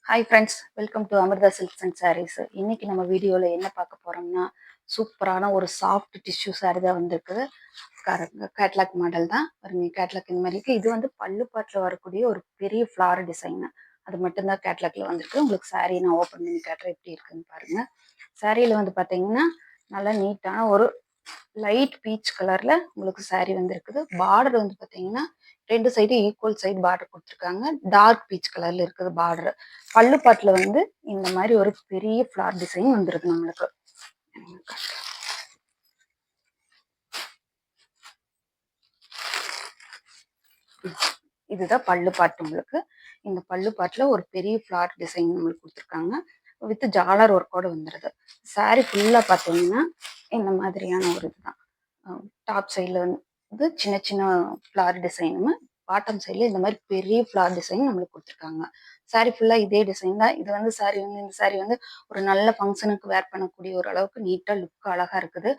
Hi friends, welcome to Amirtha silks and sarees. இன்னைக்கு நம்ம வீடியோவில் என்ன பார்க்க போறோம்னா, சூப்பரான ஒரு சாஃப்ட் டிஷ்யூ சாரி தான் வந்திருக்குது. கேட்லாக் மாடல் தான் பாருங்க. கேட்லாக் இந்த மாதிரி இருக்கு. இது வந்து பல்லு பாட்டில் வரக்கூடிய ஒரு பெரிய ஃப்ளார் டிசைன். அது மட்டும்தான் கேட்லாக்ல வந்திருக்கு. உங்களுக்கு சாரி நான் ஓப்பன் பண்ணி காட்டுறேன் எப்படி இருக்குன்னு பாருங்க. சாரியில வந்து பார்த்தீங்கன்னா நல்லா நீட்டான ஒரு லைட் பீச் கலர்ல உங்களுக்கு சாரி வந்திருக்குது. பார்டர் வந்து பார்த்தீங்கன்னா ரெண்டு சைடு ஈக்குவல் சைடு பார்டர் கொடுத்துருக்காங்க. டார்க் பீச் கலர்ல இருக்குது பார்டர். பல்லு பாட்டுல வந்து இந்த மாதிரி ஒரு பெரிய ஃபிளார் டிசைன் வந்துருக்கு நம்மளுக்கு. இதுதான் பல்லு பாட்டு உங்களுக்கு. இந்த பல்லு பாட்டுல ஒரு பெரிய ஃபிளார் டிசைன் நம்மளுக்கு கொடுத்துருக்காங்க. வித் ஜாலர் ஒர்க்கோட வந்துடுது. சாரி ஃபுல்லா பார்த்தீங்கன்னா இந்த மாதிரியான ஒரு இதுதான். டாப் சைடில் வந்து சின்ன சின்ன ஃப்ளார் டிசைனும், பாட்டம் சைடில் இந்த மாதிரி பெரிய ஃப்ளார் டிசைன் நம்மளுக்கு கொடுத்துருக்காங்க. சாரி ஃபுல்லாக இதே டிசைன் தான். இது வந்து சாரி வந்து இந்த சாரி வந்து ஒரு நல்ல ஃபங்க்ஷனுக்கு வேர் பண்ணக்கூடிய ஒரு அளவுக்கு நீட்டாக லுக் அழகாக இருக்குது.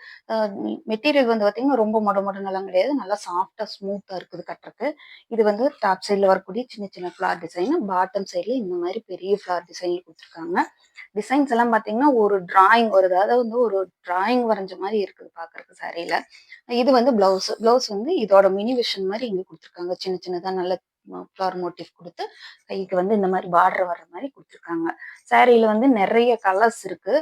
மெட்டீரியல் வந்து பார்த்தீங்கன்னா ரொம்ப மொடமொடனெல்லாம் கிடையாது. நல்லா சாஃப்டாக ஸ்மூத்தாக இருக்குது கட்டுறக்கு. இது வந்து டாப் சைடில் வரக்கூடிய சின்ன சின்ன ஃப்ளார் டிசைன், பாட்டம் சைடில் இந்த மாதிரி பெரிய ஃப்ளார் டிசைன் கொடுத்துருக்காங்க. டிசைன்ஸ் எல்லாம் பார்த்தீங்கன்னா ஒரு டிராயிங் வருது, அதாவது வந்து ஒரு டிராயிங் வரைஞ்ச மாதிரி இருக்குது பார்க்கறதுக்கு சாரியில. இது வந்து பிளவுஸ். பிளவுஸ் வந்து இதோட மினி விஷன் மாதிரி இங்க கொடுத்துருக்காங்க. சின்ன சின்னதா நல்ல ஃப்ளவர் மோட்டிவ் கொடுத்து கைக்கு வந்து இந்த மாதிரி பார்டர் வர்ற மாதிரி கொடுத்துருக்காங்க. சாரியில வந்து நிறைய கலர்ஸ் இருக்கு.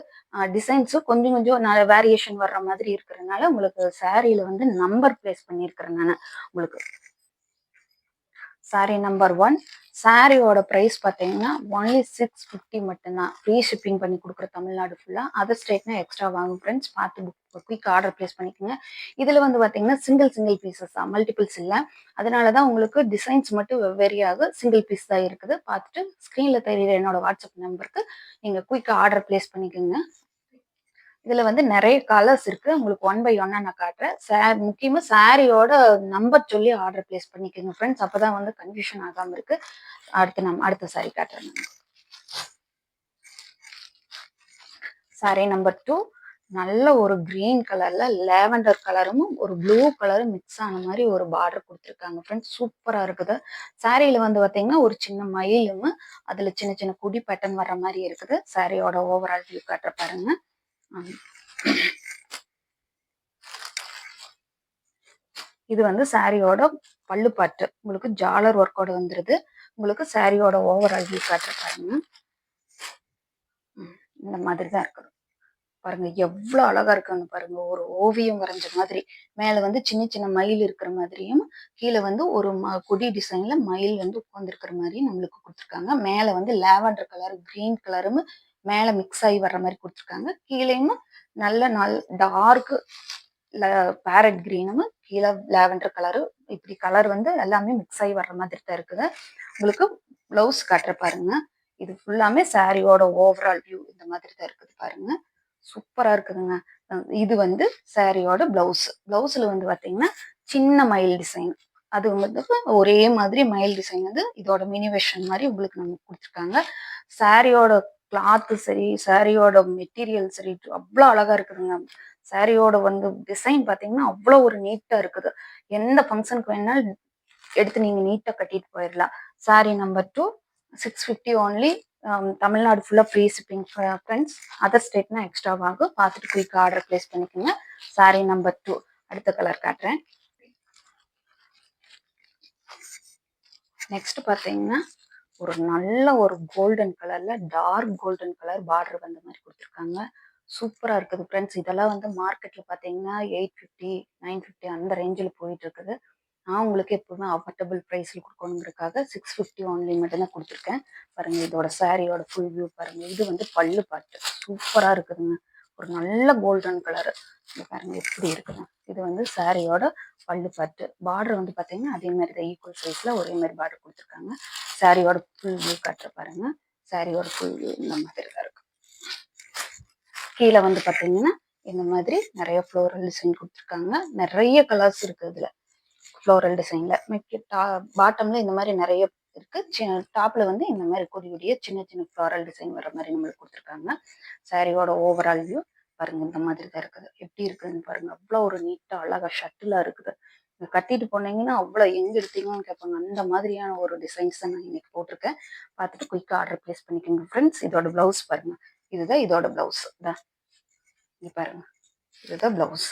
டிசைன்ஸும் கொஞ்சம் கொஞ்சம் வேரியேஷன் வர்ற மாதிரி இருக்கிறதுனால உங்களுக்கு சாரியில வந்து நம்பர் பிளேஸ் பண்ணியிருக்கிறேன் நான் உங்களுக்கு. Sorry number 1. சாரியோட ப்ரைஸ் பார்த்தீங்கன்னா ஒன்லி 650 மட்டும்தான். ஃப்ரீ ஷிப்பிங் பண்ணி கொடுக்குற தமிழ்நாடு ஃபுல்லாக. அதர் ஸ்டேட்னா எக்ஸ்ட்ரா வாங்கும் ஃப்ரெண்ட்ஸ். பார்த்து குயிக் ஆர்டர் பிளேஸ் பண்ணிக்கோங்க. இதில் வந்து பார்த்தீங்கன்னா சிங்கிள் பீசஸ் தான், மல்டிபிள்ஸ் இல்லை. அதனால தான் உங்களுக்கு டிசைன்ஸ் மட்டும் வெவ்வேறையாக சிங்கிள் பீஸ் தான் இருக்குது. பார்த்துட்டு ஸ்க்ரீனில் தெரியுற என்னோட வாட்ஸ்அப் நம்பருக்கு நீங்கள் குயிக்காக ஆர்டர் பிளேஸ் பண்ணிக்கோங்க. இதுல வந்து நிறைய கலர்ஸ் இருக்கு. உங்களுக்கு ஒன் பை ஒன்னா நான் காட்டுறேன். முக்கியமா சாரியோட நம்பர் சொல்லி ஆர்டர் பிளேஸ் பண்ணிக்கோங்க ஃப்ரெண்ட்ஸ். அப்பதான் வந்து கன்ஃபியூஷன் ஆகாம இருக்கு. அடுத்த சாரி காட்டுறேன். Sorry number 2. நல்ல ஒரு கிரீன் கலர்ல லேவண்டர் கலரும் ஒரு ப்ளூ கலரும் மிக்ஸ் ஆன மாதிரி ஒரு பார்டர் கொடுத்துருக்காங்க ஃப்ரெண்ட்ஸ். சூப்பரா இருக்குது. சாரியில வந்து பாத்தீங்கன்னா ஒரு சின்ன மயிலும் அதுல சின்ன சின்ன குடி பேட்டர்ன் வர்ற மாதிரி இருக்குது. சாரியோட ஓவரால் வியூ காட்டுற பாருங்க. இது வந்து சாரியோட பல்லு பாட்டு. உங்களுக்கு ஜாலர் ஒர்க்கோட வந்துருது. உங்களுக்கு சாரியோட ஓவரால் வியூ காட்டுற பாருங்க. இந்த மாதிரி தான் இருக்குது பாருங்க. எவ்வளவு அழகா இருக்குன்னு பாருங்க. ஒரு ஓவியம் வரைஞ்ச மாதிரி. மேல வந்து சின்ன சின்ன மயில் இருக்கிற மாதிரியும், கீழே வந்து ஒரு கொடி டிசைன்ல மயில் வந்து உட்கார்ந்து இருக்கிற மாதிரியும் நம்மளுக்கு கொடுத்துருக்காங்க. மேல வந்து லேவண்டர் கலர் கிரீன் கலரும் மேல மிக்ஸ் ஆகி வர்ற மாதிரி கொடுத்துருக்காங்க. கீழேயும் நல்ல டார்க் பேரட் கிரீனும் கீழே லேவண்டர் கலரு, இப்படி கலர் வந்து எல்லாமே மிக்ஸ் ஆகி வர்ற மாதிரி தான் இருக்குது. உங்களுக்கு பிளவுஸ் காட்டுற பாருங்க. இது ஃபுல்லாமே சாரியோட ஓவரால் வியூ இந்த மாதிரி தான் இருக்குது பாருங்க. சூப்பரா இருக்குதுங்க. இது வந்து சாரியோட பிளவுஸ். பிளவுஸ்ல வந்து பாத்தீங்கன்னா சின்ன மயில் டிசைன். அது வந்து ஒரே மாதிரி மயில் டிசைன் வந்து இதோட மினிவேஷன் மாதிரி உங்களுக்கு நம்ம கொடுத்துருக்காங்க. சாரியோட கிளாத்து சரி, சாரியோட மெட்டீரியல் சரி, அவ்வளோ அழகா இருக்குதுங்க. சாரியோட வந்து டிசைன் பாத்தீங்கன்னா அவ்வளோ ஒரு நீட்டா இருக்குது. எந்த ஃபங்க்ஷனுக்கு வேணாலும் எடுத்து நீங்க நீட்டா கட்டிட்டு போயிடலாம். Sorry number 2. 650 ஓன்லி. தமிழ்நாடு ஃபுல்லா ஃப்ரீ ஷிப்பிங் ஃப்ரெண்ட்ஸ். அதர் ஸ்டேட்னா எக்ஸ்ட்ரா வாங்கும். பார்த்துட்டு குயிக் ஆர்டர் பிளேஸ் பண்ணிக்கோங்க. சாரி நம்பர் 2. அடுத்த கலர் காட்டுறேன். நெக்ஸ்ட் பாத்தீங்கன்னா ஒரு நல்ல ஒரு கோல்டன் கலர்ல டார்க் கோல்டன் கலர் பார்டர் வந்த மாதிரி கொடுத்துருக்காங்க. சூப்பரா இருக்குது ஃப்ரெண்ட்ஸ். இதெல்லாம் வந்து மார்க்கெட்ல பாத்தீங்கன்னா 850 950 அந்த ரேஞ்சில் போயிட்டு இருக்குது. நான் உங்களுக்கு எப்பவுமே அஃபோர்டபுள் ப்ரைஸில் கொடுக்கணுங்கிறதுக்காக 650 ஓன்லி மட்டும் தான் கொடுத்துருக்கேன் பாருங்க. இதோட சாரியோட ஃபுல் வியூ பாருங்க. இது வந்து பல்லு பாட்டு. சூப்பரா இருக்குதுங்க. ஒரு நல்ல கோல்டன் கலர் பாருங்க எப்படி இருக்குங்க. இது வந்து சாரியோட பல்லு பாட்டு. பார்டர் வந்து பாத்தீங்கன்னா அதே மாதிரி தான் ஈக்குவல் சைஸ்ல ஒரே மாதிரி பார்டர் கொடுத்துருக்காங்க. சாரியோட ஃபுல் வியூ காட்டுற பாருங்க. சாரியோட ஃபுல் வியூ இந்த மாதிரி தான் இருக்கு. கீழே வந்து பாத்தீங்கன்னா இந்த மாதிரி நிறைய ஃப்ளோரல் டிசைன் கொடுத்துருக்காங்க. நிறைய கலர்ஸ் இருக்கு இதுல ஃப்ளோரல் டிசைன்ல. பாட்டம்ல இந்த மாதிரி நிறைய இருக்கு. டாப்ல வந்து இந்த மாதிரி கொடிய சின்ன சின்ன ஃப்ளோரல் டிசைன் வர மாதிரி நம்மளுக்கு கொடுத்துருக்காங்க. சாரியோட ஓவரால் வியூ பாருங்க இந்த மாதிரி தான் இருக்குது. எப்படி இருக்குதுன்னு பாருங்க. அவ்வளோ ஒரு நீட்டா அழகா ஷட்டிலா இருக்குது. கட்டிட்டு போனீங்கன்னா அவ்வளோ எங்க எடுத்தீங்கன்னு கேட்பாங்க. அந்த மாதிரியான ஒரு டிசைன்ஸ் தான் நான் இன்னைக்கு போட்டிருக்கேன். பார்த்துட்டு குயிக்கா ஆர்டர் பிளேஸ் பண்ணிக்கோங்க ஃப்ரெண்ட்ஸ். இதோட பிளவுஸ் பாருங்க. இதுதான் இதோட பிளவுஸ் தான். இங்க பாருங்க, இதுதான் பிளவுஸ்.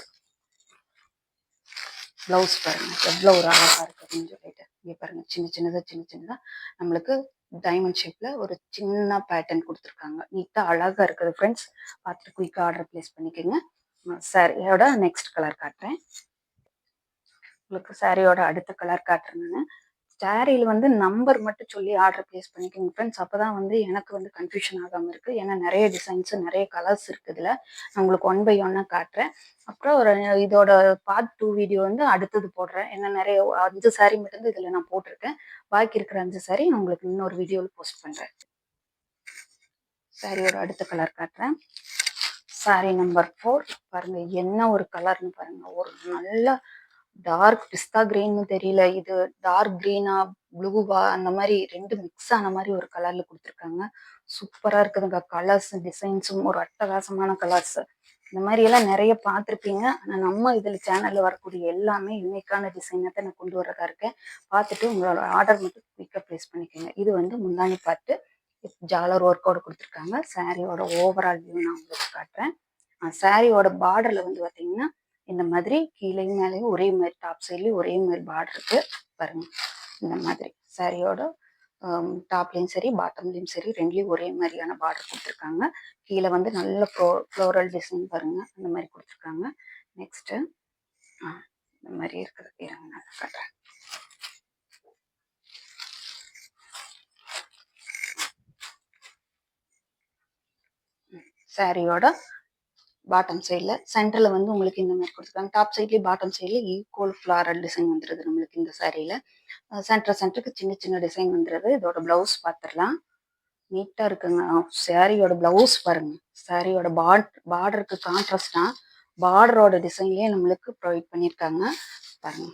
பிளவுஸ் பாருங்க எவ்வளோ ஒரு அழகா இருக்கு அப்படின்னு சொல்லிட்டு. இங்க பாருங்க, சின்ன சின்னதா நம்மளுக்கு டைமண்ட் ஷேப்ல ஒரு சின்ன பேட்டர்ன் கொடுத்துருக்காங்க. நீட்டா அழகா இருக்குது ஃப்ரெண்ட்ஸ். பார்த்துட்டு குயிக்கா ஆர்டர் பிளேஸ் பண்ணிக்கோங்க. சாரியோட நெக்ஸ்ட் கலர் காட்டுறேன் உங்களுக்கு. சாரியோட அடுத்த கலர் காட்டுறேன். சாரியில் வந்து நம்பர் மட்டும் சொல்லி ஆர்டர் பிளேஸ் பண்ணிக்கோங்க ஃப்ரெண்ட்ஸ். அப்போதான் வந்து எனக்கு வந்து கன்ஃபியூஷன் ஆகாமல் இருக்குது. ஏன்னா நிறைய டிசைன்ஸு நிறைய கலர்ஸ் இருக்குது இதில். நான் உங்களுக்கு 1 by 1 காட்டுறேன். அப்புறம் ஒரு இதோட பார்ட் 2 வீடியோ வந்து அடுத்தது போடுறேன். ஏன்னா நிறைய 5 சாரீ மட்டும்தான் இதில் நான் போட்டிருக்கேன். பாக்கி இருக்கிற 5 சாரீ நான் உங்களுக்கு இன்னொரு வீடியோவில் போஸ்ட் பண்ணுறேன். சாரியோட அடுத்த கலர் காட்டுறேன். சாரி நம்பர் 4 பாருங்க, என்ன ஒரு கலர்னு பாருங்க. ஒரு நல்ல டார்க் பிஸ்தா கிரீன்னு தெரியல, இது டார்க் கிரீனா ப்ளூவா அந்த மாதிரி 2 மிக்ஸ் ஆன மாதிரி ஒரு கலர்ல கொடுத்துருக்காங்க. சூப்பரா இருக்குதுங்க. கலர்ஸ் டிசைன்ஸும் ஒரு அட்டகாசமான கலர்ஸ். இந்த மாதிரி எல்லாம் நிறைய பார்த்துருப்பீங்க. ஆனால் நம்ம இதில் சேனல்ல வரக்கூடிய எல்லாமே யூனிக்கான டிசைனை தான் நான் கொண்டு வரதா இருக்கேன். பார்த்துட்டு உங்களோட ஆர்டர் மட்டும் குயிக்காக ப்ளேஸ் பண்ணிக்கோங்க. இது வந்து முந்தானி பார்த்து ஜாலர் ஒர்க்கோட கொடுத்துருக்காங்க. சாரியோட ஓவரால் வியூ நான் உங்களுக்கு காட்டுறேன். சாரியோட பார்டர்ல வந்து பார்த்தீங்கன்னா இந்த மாதிரி கீழையும் மேலேயும் ஒரே மாதிரி, டாப் சைட்லேயும் ஒரே மாதிரி பார்டர் இருக்கு பாருங்க. இந்த மாதிரி சாரியோட டாப்லேயும் சரி பாட்டம்லேயும் சரி ரெண்டுலேயும் ஒரே மாதிரியான பார்டர் கொடுத்துருக்காங்க. கீழே வந்து நல்ல ஃப்ளோரல் டிசைன் பாருங்க, அந்த மாதிரி கொடுத்துருக்காங்க. நெக்ஸ்ட் இந்த மாதிரி இருக்குது. இருங்க நான் காட்டுறேன். சாரியோட பாட்டம் சைடில் சென்டரில் வந்து உங்களுக்கு இந்த மாதிரி கொடுத்துருக்காங்க. டாப் சைட்லேயும் பாட்டம் சைட்லேயும் ஈக்குவல் ஃப்ளாரல் டிசைன் வந்துடுது நம்மளுக்கு இந்த சாரியில். சென்டருக்கு சின்ன டிசைன் வந்துடுது. இதோட பிளவுஸ் பார்த்துடலாம். நீட்டாக இருக்குங்க. சாரியோட பிளவுஸ் பாருங்க. சாரியோட பார்டருக்கு கான்ட்ராஸ்டா பார்டரோட டிசைன்லேயே நம்மளுக்கு ப்ரொவைட் பண்ணியிருக்காங்க பாருங்க.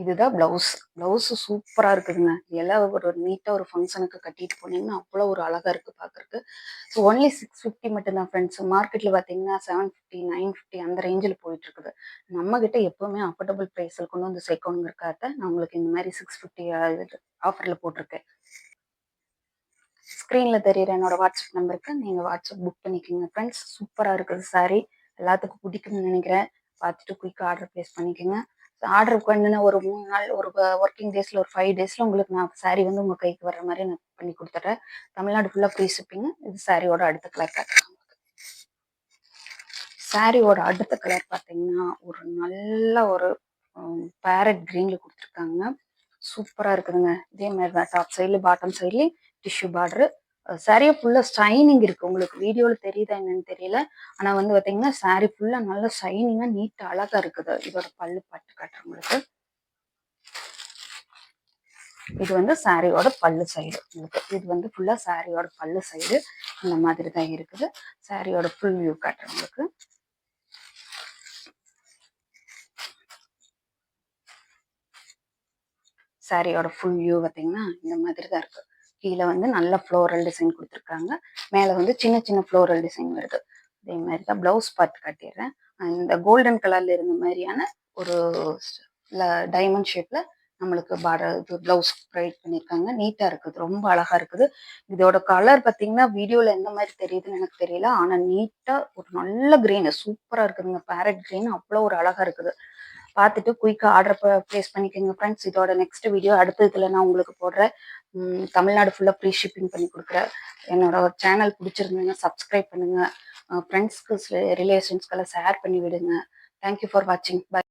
இதுதான் பிளவுஸ். பிளவுஸ் சூப்பரா இருக்குதுங்க. எல்லாம் ஒரு நீட்டா ஒரு ஃபங்க்ஷனுக்கு கட்டிட்டு போனீங்கன்னா அவ்வளோ ஒரு அழகா இருக்கு பாக்குறதுக்கு. ஸோ ஒன்லி 650 மட்டும்தான் ஃப்ரெண்ட்ஸ். மார்க்கெட்ல பாத்தீங்கன்னா 750 950 அந்த ரேஞ்சில் போயிட்டு இருக்குது. நம்ம கிட்ட எப்பவுமே அஃபோர்டபுள் ப்ரைஸில் கொண்டு வந்து சேர்க்கணுங்கிறக்காக நான் உங்களுக்கு இந்த மாதிரி 650 ஆஃபர்ல போட்டிருக்கேன். ஸ்க்ரீன்ல தெரியுற என்னோட வாட்ஸ்அப் நம்பருக்கு நீங்க வாட்ஸ்அப் புக் பண்ணிக்கோங்க ஃப்ரெண்ட்ஸ். சூப்பரா இருக்குது சாரி. எல்லாத்துக்கும் பிடிக்கும்னு நினைக்கிறேன். பார்த்துட்டு குயிக்காக ஆர்டர் பிளேஸ் பண்ணிக்கோங்க. ஆர்டர் பண்ணின ஒரு 3 நாள், ஒரு ஒர்க்கிங் டேஸ்ல, ஒரு 5 டேஸ்ல உங்களுக்கு நான் சாரி வந்து உங்க கைக்கு வர்ற மாதிரி நான் பண்ணி கொடுத்துட்றேன். தமிழ்நாடு ஃபுல்லா ஃப்ரீ ஷிப்பிங். இது சாரியோட அடுத்த கலர் காட்டுறேன். சாரியோட அடுத்த கலர் பார்த்தீங்கன்னா ஒரு நல்ல ஒரு பேரட் கிரீன்ல கொடுத்துருக்காங்க. சூப்பரா இருக்குதுங்க. இதே மாதிரி தான் டாப் சைட்ல பாட்டம் சைட்லயும் டிஷ்யூ பார்டர். சாரியா ஃபுல்லா ஷைனிங் இருக்கு. உங்களுக்கு வீடியோல தெரியுதா என்னன்னு தெரியல. ஆனா வந்து பாத்தீங்கன்னா சாரி ஃபுல்லா நல்ல ஷைனிங்கா நீட்டா அழகா இருக்குது. இதோட பல்லு பட்டு காட்டுறேன் உங்களுக்கு. இது வந்து சாரியோட பல்லு சைடு. உங்களுக்கு இது வந்து ஃபுல்லா சாரியோட பல்லு சைடு இந்த மாதிரி தான் இருக்குது. சாரியோட ஃபுல் வியூ காட்டுறேன் உங்களுக்கு. சாரியோட ஃபுல் வியூ பார்த்தீங்கன்னா இந்த மாதிரி தான் இருக்கு. கீழே வந்து நல்ல ஃப்ளோரல் டிசைன் கொடுத்துருக்காங்க. மேலே வந்து சின்ன ஃப்ளோரல் டிசைன் வருது. அதே மாதிரி தான் பிளவுஸ் பார்ட் காட்டிடுறேன். இந்த கோல்டன் கலர்ல இருந்த மாதிரியான ஒரு டைமண்ட் ஷேப்ல நம்மளுக்கு பார்டர் இது பிளவுஸ் ப்ரொவைட் பண்ணியிருக்காங்க. நீட்டா இருக்குது. ரொம்ப அழகா இருக்குது. இதோட கலர் பார்த்தீங்கன்னா வீடியோல எந்த மாதிரி தெரியுதுன்னு எனக்கு தெரியல. ஆனா நீட்டா ஒரு நல்ல கிரீன் சூப்பரா இருக்குதுங்க. பேரட் கிரீன் அவ்வளோ ஒரு அழகா இருக்குது. பார்த்துட்டு குயிக்காக ஆர்டர் ப்ளேஸ் பண்ணிக்கோங்க ஃப்ரெண்ட்ஸ். இதோட நெக்ஸ்ட் வீடியோ அடுத்ததுல நான் உங்களுக்கு போடுறேன். தமிழ்நாடு ஃபுல்லாக ஃப்ரீ ஷிப்பிங் பண்ணி கொடுக்குறேன். என்னோட சேனல் பிடிச்சிருந்தீங்கன்னா சப்ஸ்கிரைப் பண்ணுங்க. ஃப்ரெண்ட்ஸ்க்கு ரிலேஷன்ஸ்க்கெல்லாம் ஷேர் பண்ணி விடுங்க. தேங்க்யூ ஃபார் வாட்சிங். பை.